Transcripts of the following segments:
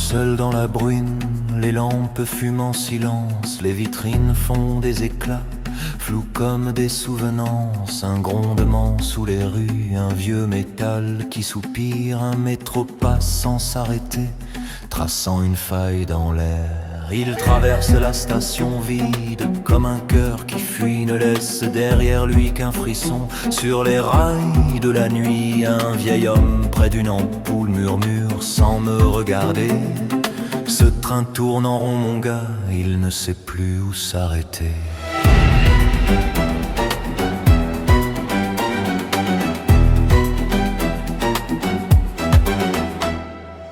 seul dans la bruine, les lampes fument en silence, les vitrines font des éclats, flous comme des souvenances, un grondement sous les rues, un vieux métal qui soupire, un métro passe sans s'arrêter, traçant une faille dans l'air. Il traverse la station vide comme un cœur qui fuit, ne laisse derrière lui qu'un frisson. Sur les rails de la nuit, un vieil homme près d'une ampoule murmure sans me regarder: ce train tourne en rond mon gars, il ne sait plus où s'arrêter.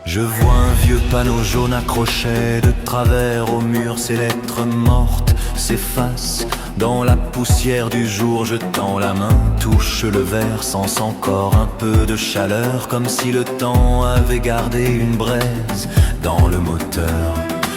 Je vois un vieux panneau jaune accroché de travers au mur, ces lettres mortes s'effacent dans la poussière du jour. Je tends la main, touche le verre, sens encore un peu de chaleur, comme si le temps avait gardé une braise dans le moteur.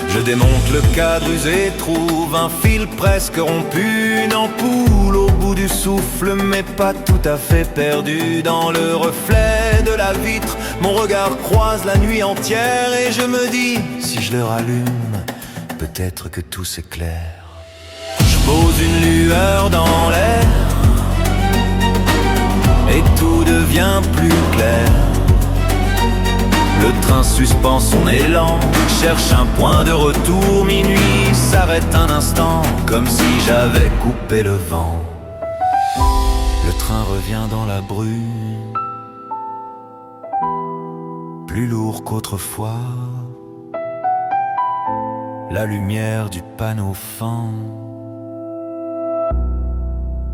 Je démonte le cadre usé, trouve un fil presque rompu, une ampoule au bout du souffle, mais pas tout à fait perdu. Dans le reflet de la vitre, mon regard croise la nuit entière, et je me dis, si je le rallume, peut-être que tout s'éclaire. Je pose une lueur dans l'air, et tout devient plus clair. Le train suspend son élan, cherche un point de retour. Minuit s'arrête un instant, comme si j'avais coupé le vent. Le train revient dans la brume, plus lourd qu'autrefois. La lumière du panneau fend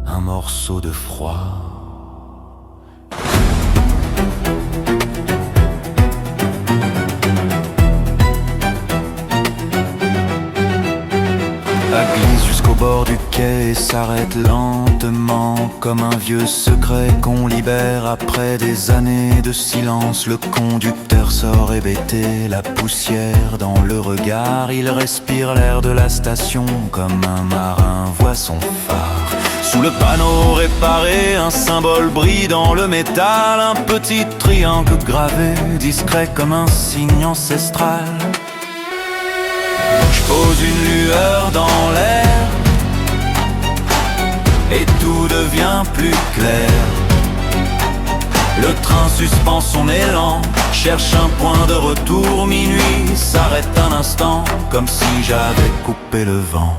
un morceau de froid. Glisse jusqu'au bord du quai et s'arrête lentement, comme un vieux secret qu'on libère après des années de silence. Le conducteur sort hébété, la poussière dans le regard. Il respire l'air de la station comme un marin voit son phare. Sous le panneau réparé, un symbole brille dans le métal, un petit triangle gravé, discret comme un signe ancestral. Je pose une lueur dans l'air, et tout devient plus clair. Le train suspend son élan, cherche un point de retour. Minuit s'arrête un instant, comme si j'avais coupé le vent.